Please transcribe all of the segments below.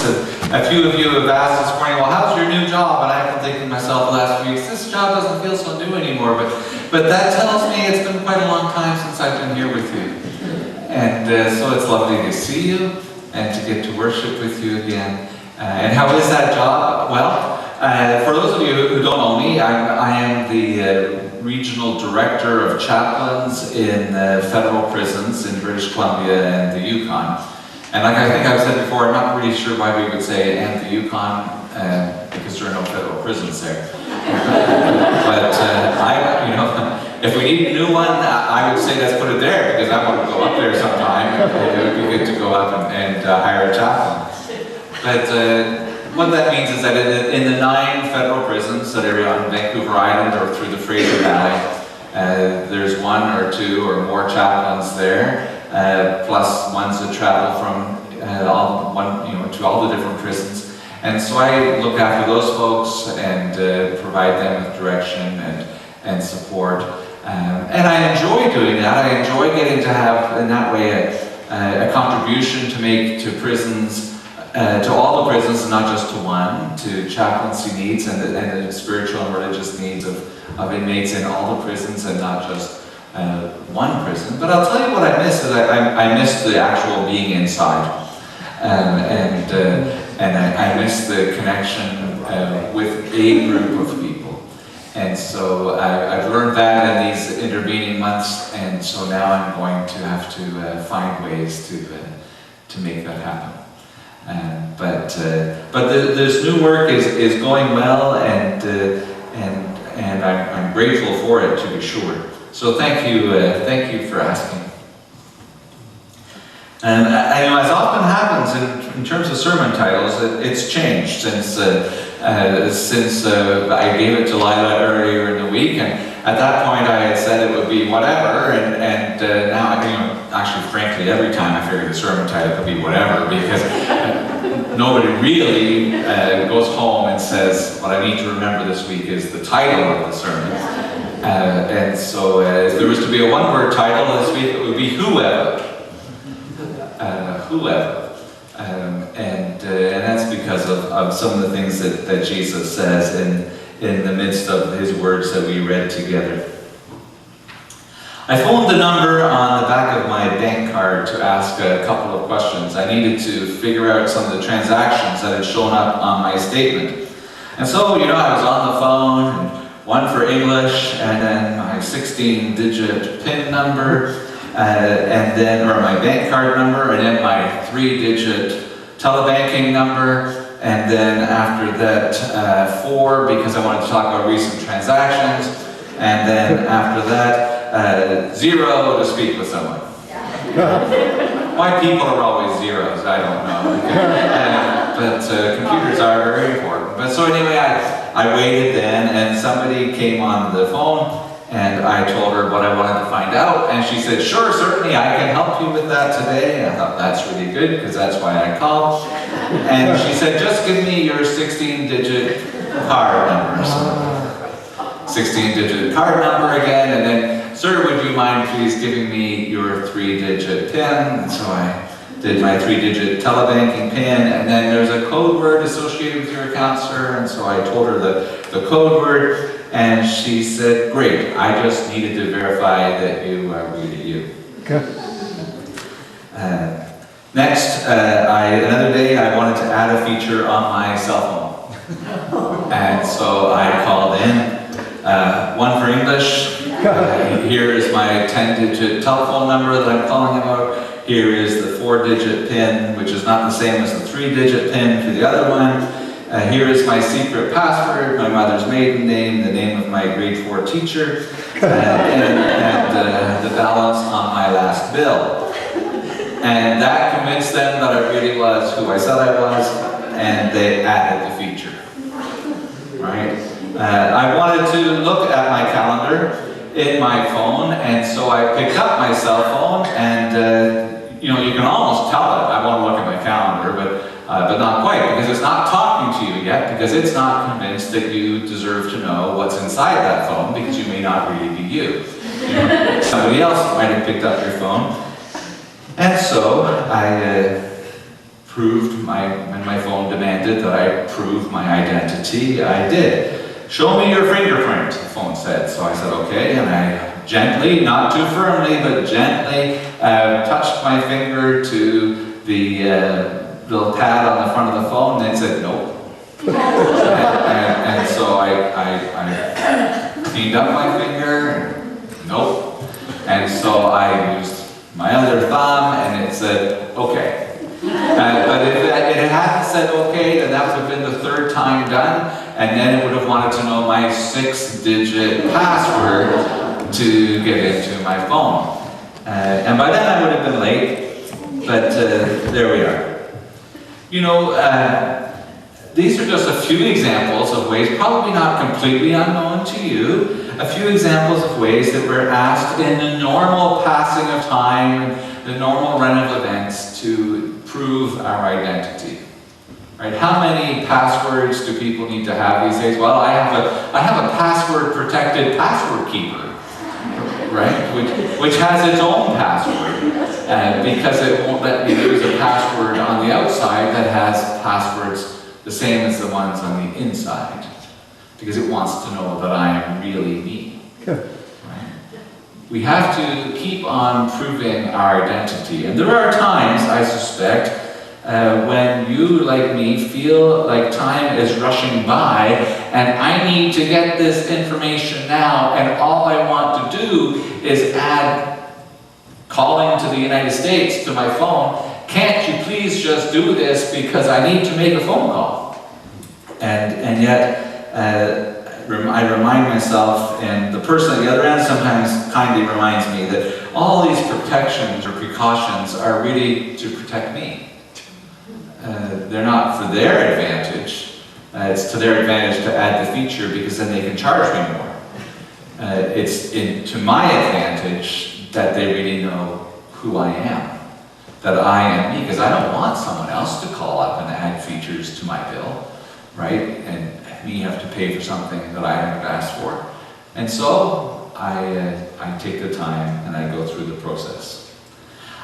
And a few of you have asked this morning, well, how's your new job? And I've been thinking to myself the last few weeks, this job doesn't feel so new anymore, but that tells me it's been quite a long time since I've been here with you. And so it's lovely to see you and to get to worship with you again. And how is that job? Well, for those of you who don't know me, I am the Regional Director of Chaplains in federal prisons in British Columbia and the Yukon. And like I think I've said before, I'm not really sure why we would say and the Yukon, because there are no federal prisons there. But if we need a new one, I would say let's put it there, because I want to go up there sometime. It would be good to go up and hire a chaplain. But what that means is that in the 9 federal prisons that are on Vancouver Island or through the Fraser Valley, there's 1 or 2 or more chaplains there, plus ones that travel from to all the different prisons. And so I look after those folks and provide them with direction and support. And I enjoy doing that. I enjoy getting to have, in that way, a contribution to make to prisons, to all the prisons, and not just to one, to chaplaincy needs and the spiritual and religious needs of inmates in all the prisons, and not just one prison. But I'll tell you what I miss is I miss the actual being inside, and I miss the connection with a group of people. And so I've learned that in these intervening months, and so now I'm going to have to find ways to make that happen. But this new work is going well, and I'm grateful for it, to be sure. So thank you for asking. And as often happens in terms of sermon titles, it's changed since I gave it to Lila earlier in the week, and at that point I had said it would be whatever, and now actually, frankly, every time I figure the sermon title could be whatever, because nobody really goes home and says, what I need to remember this week is the title of the sermon. And so if there was to be a one-word title this week, it would be whoever. Whoever. And that's because of some of the things that Jesus says in the midst of his words that we read together. I phoned the number on the back of my bank card to ask a couple of questions. I needed to figure out some of the transactions that had shown up on my statement. And so, I was on the phone, and one for English, and then my 16-digit PIN number, or my bank card number, and then my 3-digit telebanking number, and then after that 4, because I wanted to talk about recent transactions, and then after that 0 to speak with someone. Why people are always zeros, I don't know. But computers are very important. But so anyway, I waited then, and somebody came on the phone, and I told her what I wanted to find out, and she said, sure, certainly, I can help you with that today. And I thought, that's really good, because that's why I called. And she said, just give me your 16-digit card number. So 16-digit card number again, and then, sir, would you mind please giving me your 3-digit PIN? And so I did my 3-digit telebanking PIN, and then there's a code word associated with your account, sir, and so I told her the code word, and she said, great, I just needed to verify that you are really you. Okay. Next, another day I wanted to add a feature on my cell phone. And so I called in, one for English. Here is my 10-digit telephone number that I'm calling about. Here is the 4-digit PIN, which is not the same as the 3-digit PIN for the other one. Here is my secret password, my mother's maiden name, the name of my grade 4 teacher, and the balance on my last bill. And that convinced them that I really was who I said I was, and they added the feature. Right? I wanted to look at my calendar in my phone, and so I picked up my cell phone, and you can almost tell it. I want to look at my calendar, but not quite, because it's not talking to you yet, because it's not convinced that you deserve to know what's inside that phone, because you may not really be you. Somebody else might have picked up your phone. And so I when my phone demanded that I prove my identity, I did. "Show me your fingerprint," the phone said. So I said, "Okay," and I gently, not too firmly, but gently touched my finger to the little pad on the front of the phone, and it said, "Nope." and so I cleaned up my finger, nope. And so I used my other thumb, and it said, "Okay." But if it hadn't said okay, then that would have been the third time done, and then it would have wanted to know my 6-digit password to get into my phone. And by then I would have been late, but there we are. You know, these are just a few examples of ways, probably not completely unknown to you, a few examples of ways that we're asked in the normal passing of time, the normal run of events to prove our identity. Right? How many passwords do people need to have these days? Well, I have a password-protected password keeper, right? Which has its own password, because it won't let me use a password on the outside that has passwords the same as the ones on the inside, because it wants to know that I am really me. Right? We have to keep on proving our identity. And there are times, I suspect, when you, like me, feel like time is rushing by and I need to get this information now, and all I want to do is add calling to the United States to my phone. "Can't you please just do this because I need to make a phone call?" And yet, I remind myself, and the person at the other end sometimes kindly reminds me, that all these protections or precautions are really to protect me. They're not for their advantage. It's to their advantage to add the feature, because then they can charge me more. It's to my advantage that they really know who I am, that I am me, because I don't want someone else to call up and add features to my bill, right? And me have to pay for something that I haven't asked for. And so I take the time and I go through the process.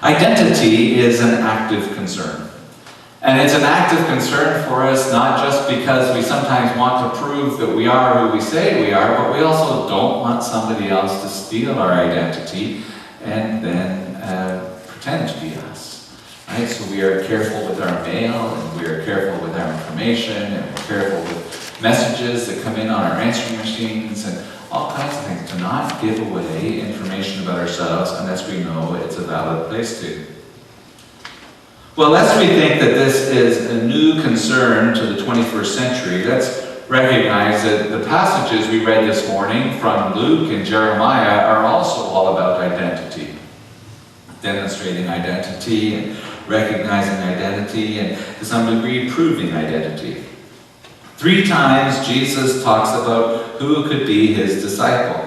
Identity is an active concern. And it's an active concern for us, not just because we sometimes want to prove that we are who we say we are, but we also don't want somebody else to steal our identity and then pretend to be us. Right? So we are careful with our mail, and we are careful with our information, and we're careful with messages that come in on our answering machines, and all kinds of things, to not give away information about ourselves unless we know it's a valid place to. Well, lest we think that this is a new concern to the 21st century, let's recognize that the passages we read this morning from Luke and Jeremiah are also all about identity. Demonstrating identity, and recognizing identity, and to some degree proving identity. 3 times Jesus talks about who could be his disciple.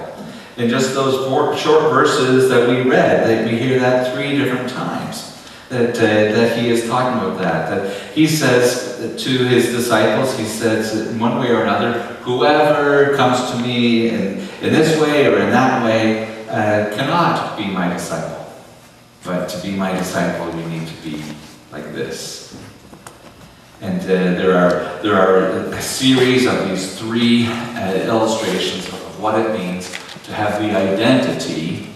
In just those 4 short verses that we read, that we hear that 3 different times. That he is talking about that he says to his disciples, he says in one way or another, whoever comes to me in this way or in that way cannot be my disciple. But to be my disciple, you need to be like this. And there are a series of these 3 illustrations of what it means to have the identity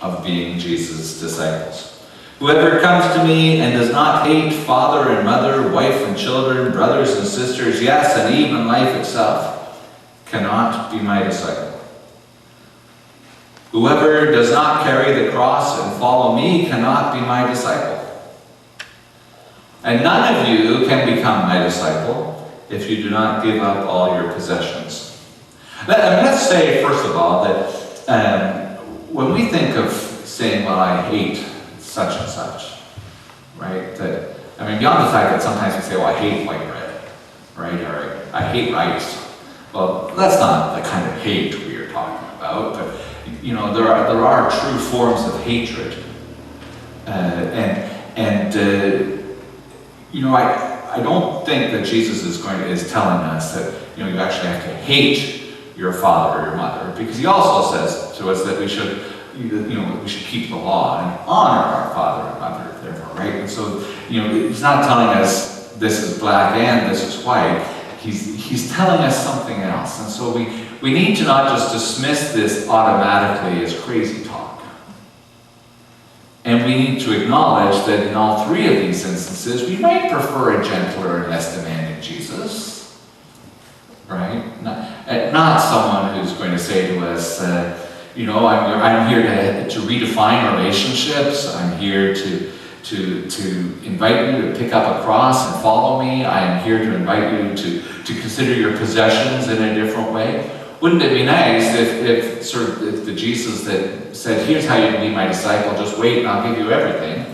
of being Jesus' disciples. Whoever comes to me and does not hate father and mother, wife and children, brothers and sisters, yes, and even life itself, cannot be my disciple. Whoever does not carry the cross and follow me cannot be my disciple. And none of you can become my disciple if you do not give up all your possessions. Let's say, first of all, that when we think of saying, well, I hate such and such, right? Beyond the fact that sometimes we say, well, I hate white bread, right? Or I hate rice. Well, that's not the kind of hate we are talking about, but there are true forms of hatred. I don't think that Jesus is telling us that you actually have to hate your father or your mother, because he also says to us that we should keep the law and honor our father and mother, therefore right? And so, he's not telling us this is black and this is white. He's telling us something else. And so we need to not just dismiss this automatically as crazy talk. And we need to acknowledge that in all three of these instances, we might prefer a gentler and less demanding Jesus, right? Not someone who's going to say to us, I'm here to redefine relationships. I'm here to invite you to pick up a cross and follow me. I am here to invite you to consider your possessions in a different way. Wouldn't it be nice if the Jesus that said, here's how you can be my disciple, just wait and I'll give you everything.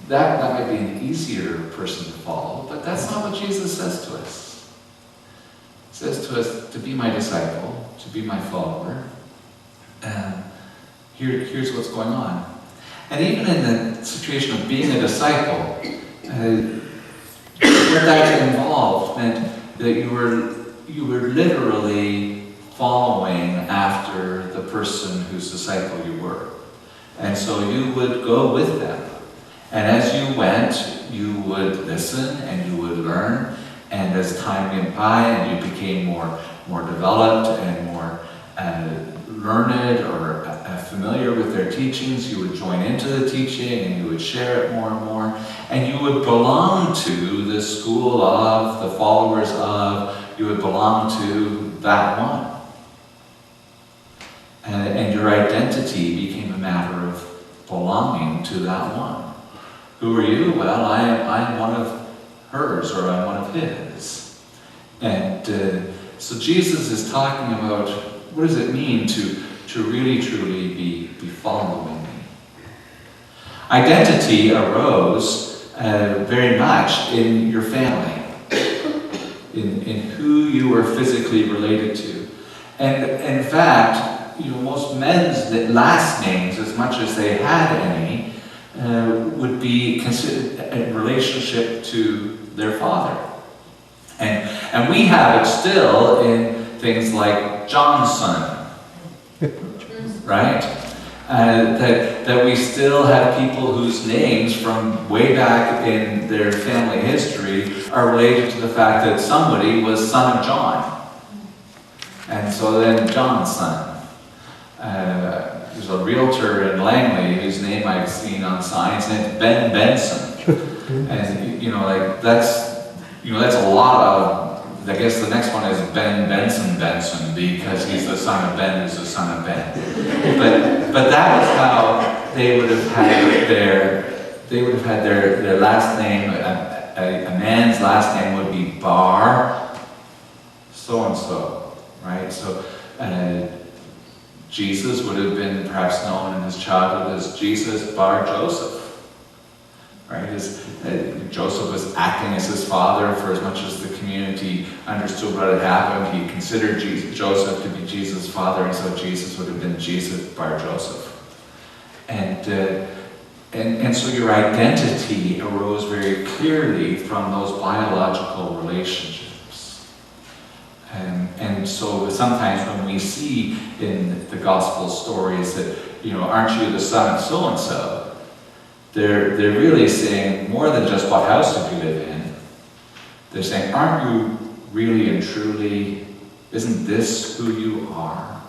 That might be an easier person to follow, but that's not what Jesus says to us. He says to us to be my disciple, to be my follower. Here's what's going on. And even in the situation of being a disciple, what that involved meant that you were literally following after the person whose disciple you were. And so you would go with them. And as you went, you would listen and you would learn. And as time went by and you became more developed and more learned or familiar with their teachings, you would join into the teaching and you would share it more and more. And you would belong to the school of, the followers of, you would belong to that one. And your identity became a matter of belonging to that one. Who are you? Well, I'm one of hers, or I'm one of his. And so Jesus is talking about what does it mean to really truly be following me. Identity arose very much in your family, in who you were physically related to. And in fact, most men's last names, as much as they had any, would be considered in relationship to their father. And we have it still in things like Johnson, right? That we still have people whose names from way back in their family history are related to the fact that somebody was son of John. And so then John's son. There's a realtor in Langley whose name I've seen on signs, and it's Ben Benson. And that's a lot of, I guess the next one is Ben Benson because he's the son of Ben who's the son of Ben. But that was how they would have had their last name. A man's last name would be Bar so and so, right? So Jesus would have been perhaps known in his childhood as Jesus Bar Joseph. Right? Joseph was acting as his father for as much as the community understood what had happened. He considered Joseph to be Jesus' father, and so Jesus would have been Jesus Bar Joseph. And so your identity arose very clearly from those biological relationships. And so sometimes when we see in the gospel stories that, aren't you the son of so-and-so? They're really saying more than just what house did you live in. They're saying, aren't you really and truly, isn't this who you are?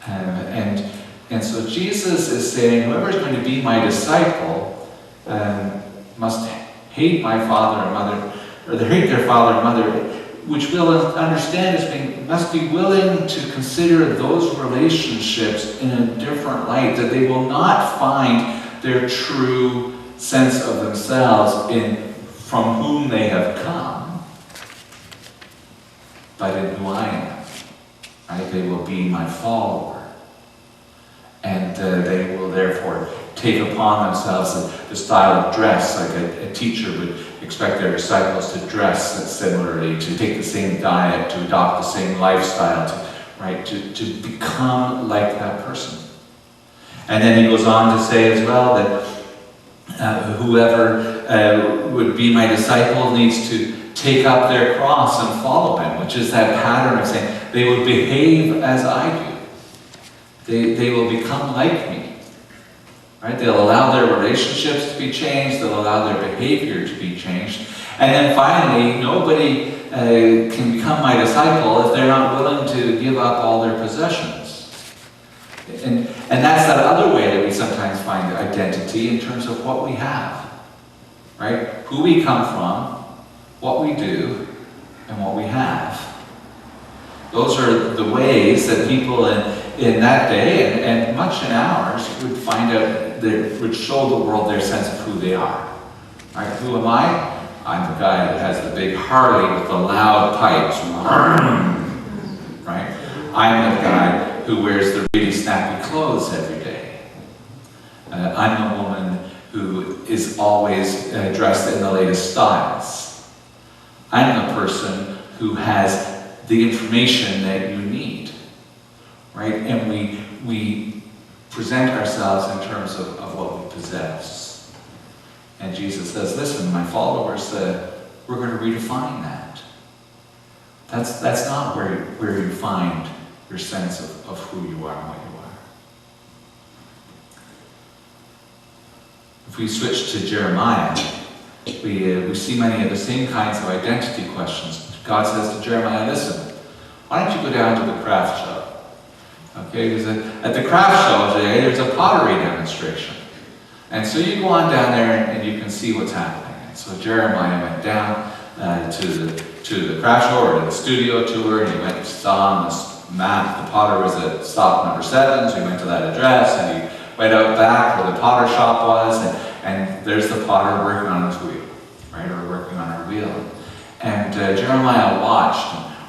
And so Jesus is saying, whoever's going to be my disciple must hate my father and mother, or they hate their father and mother, which we'll understand as being, must be willing to consider those relationships in a different light, that they will not find their true sense of themselves in from whom they have come, but in who I am. Right? They will be my follower. And they will therefore take upon themselves the style of dress, like a teacher would expect their disciples to dress similarly, to take the same diet, to adopt the same lifestyle, to become like that person. And then he goes on to say as well that whoever would be my disciple needs to take up their cross and follow him, which is that pattern of saying they will behave as I do. They will become like me. And so you and I Right? They'll allow their relationships to be changed. They'll allow their behavior to be changed. And then finally, nobody can become my disciple if they're not willing to give up all their possessions. And that's that other way that we sometimes find identity in terms of what we have. Right? Who we come from, what we do, and what we have. Those are the ways that people in that day, and much in ours, would find out, that would show the world their sense of who they are. Right? Who am I? I'm the guy that has the big Harley with the loud pipes. Right? I'm the guy who wears the really snappy clothes every day. I'm the woman who is always dressed in the latest styles. I'm the person who has the information that you need, right? And we present ourselves in terms of what we possess. And Jesus says, listen, my followers, we're going to redefine that. That's not where you find your sense of who you are and what you are. If we switch to Jeremiah, we see many of the same kinds of identity questions. God says to Jeremiah, listen, why don't you go down to the craft show? Okay, because at the craft show today, there's a pottery demonstration. And so you go on down there and you can see what's happening. And so Jeremiah went down to the craft show, or to the studio tour, and he went and saw on this map, the potter was at stop number 7, so he went to that address, and he went out back where the potter shop was, and there's the potter working on his wheel, right, or working on her wheel. And Jeremiah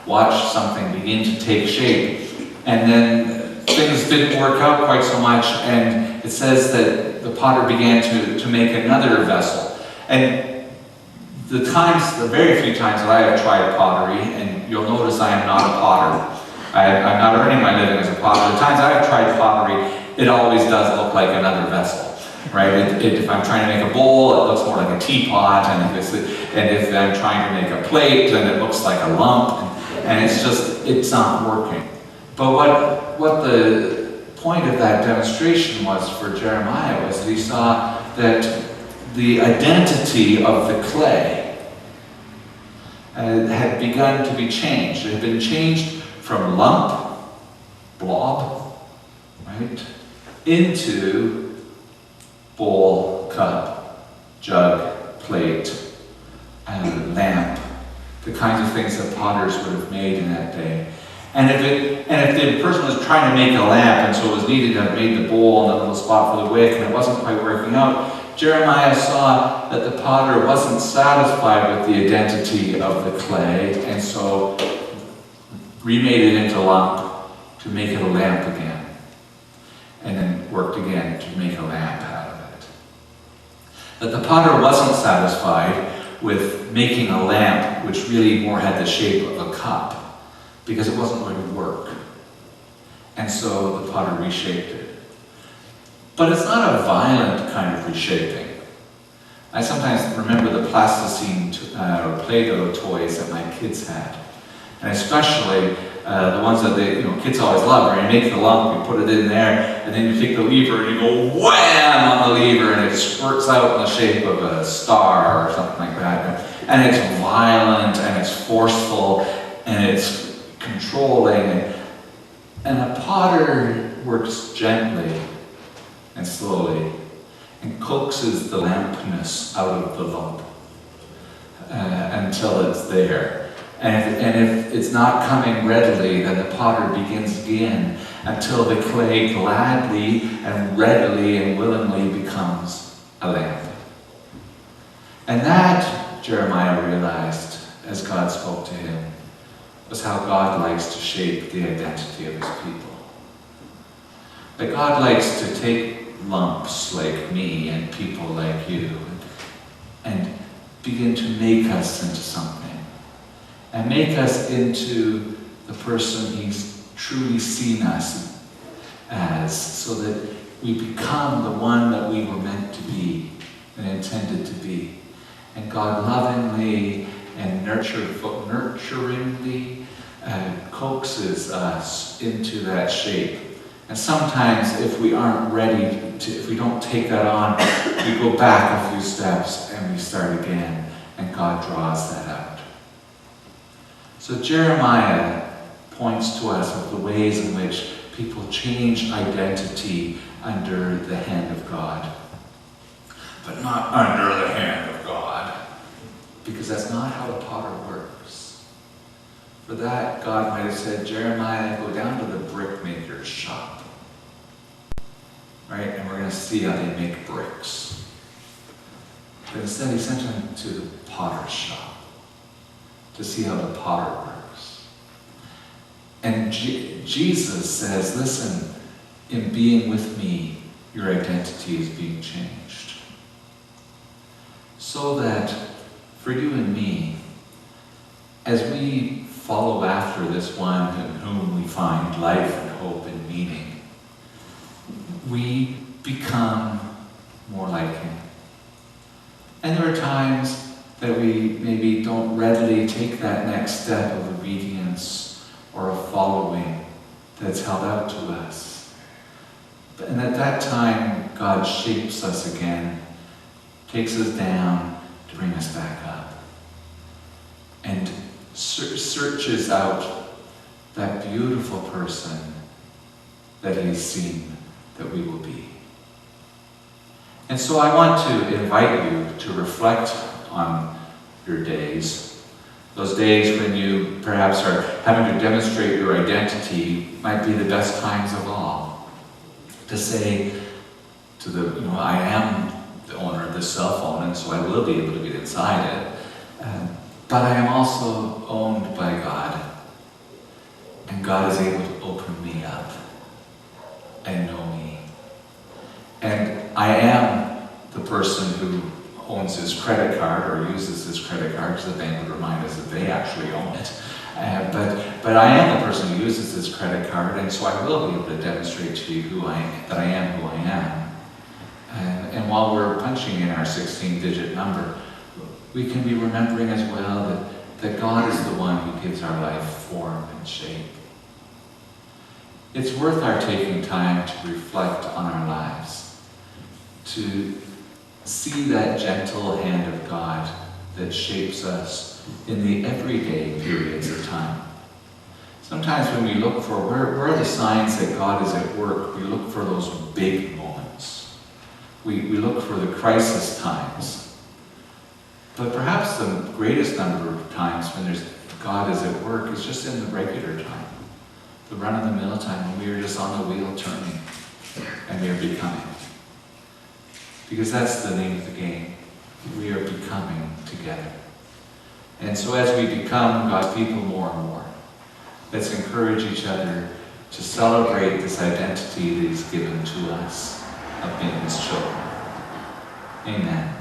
watched something begin to take shape, and then things didn't work out quite so much, and it says that the potter began to make another vessel. And the very few times that I have tried pottery, and you'll notice I am not a potter. I'm not earning my living as a potter. The times I have tried pottery, it always does look like another vessel. Right? If I'm trying to make a bowl, it looks more like a teapot, and if I'm trying to make a plate, then it looks like a lump, and it's not working. But what the point of that demonstration was for Jeremiah was that he saw that the identity of the clay had begun to be changed. It had been changed from lump, blob, right, into bowl, cup, jug, plate, and lamp, the kinds of things that potters would have made in that day. And if the person was trying to make a lamp, and so it was needed to have made the bowl and the little spot for the wick, and it wasn't quite working out, Jeremiah saw that the potter wasn't satisfied with the identity of the clay, and so remade it into lump to make it a lamp again, and then worked again to make a lamp out of it. That the potter wasn't satisfied with making a lamp which really more had the shape of a cup, because it wasn't going to work. And so the potter reshaped it. But it's not a violent kind of reshaping. I sometimes remember the plasticine or Play-Doh toys that my kids had. And especially the ones that kids always love, where you make the lump, you put it in there, and then you take the lever and you go wham on the lever, and it squirts out in the shape of a star or something like that. And it's violent, and it's forceful, and it's controlling. And a potter works gently and slowly and coaxes the lampness out of the lump until it's there. And if it's not coming readily, then the potter begins again until the clay gladly and readily and willingly becomes a lamp. And that, Jeremiah realized, as God spoke to him, was how God likes to shape the identity of his people. That God likes to take lumps like me and people like you and begin to make us into something. And make us into the person he's truly seen us as, so that we become the one that we were meant to be and intended to be. And God lovingly and nurturingly coaxes us into that shape And sometimes if we aren't ready to, if we don't take that on, we go back a few steps and we start again, and God draws that out. So Jeremiah points to us of the ways in which people change identity under the hand of God. But not under the hand of God, because that's not how the potter works. For that, God might have said, Jeremiah, go down to the brickmaker's shop. Right? And we're going to see how they make bricks. But instead, he sent him to the potter's shop to see how the potter works. And Jesus says, listen, in being with me, your identity is being changed. So that for you and me, as we follow after this one in whom we find life and hope and meaning, we become more like him. And there are times that we maybe don't readily take that next step of obedience or of following that's held out to us. And at that time, God shapes us again, takes us down to bring us back up, and searches out that beautiful person that he's seen that we will be. And so I want to invite you to reflect on your days. Those days when you perhaps are having to demonstrate your identity might be the best times of all. To say to the, I am the owner of this cell phone, and so I will be able to get inside it. But I am also owned by God. And God is able to open me up and know me. And I am the person who owns his credit card or uses his credit card, because the bank would remind us that they actually own it. But I am the person who uses this credit card, and so I will be able to demonstrate to you that I am who I am. And while we're punching in our 16-digit number, we can be remembering as well that God is the one who gives our life form and shape. It's worth our taking time to reflect on our lives, to see that gentle hand of God that shapes us in the everyday periods of time. Sometimes when we look for where are the signs that God is at work, we look for those big moments. We look for the crisis times. But perhaps the greatest number of times when God is at work is just in the regular time, the run-of-the-mill time when we are just on the wheel turning and we are becoming. Because that's the name of the game. We are becoming together. And so as we become God's people more and more, let's encourage each other to celebrate this identity that he's given to us of being his children. Amen.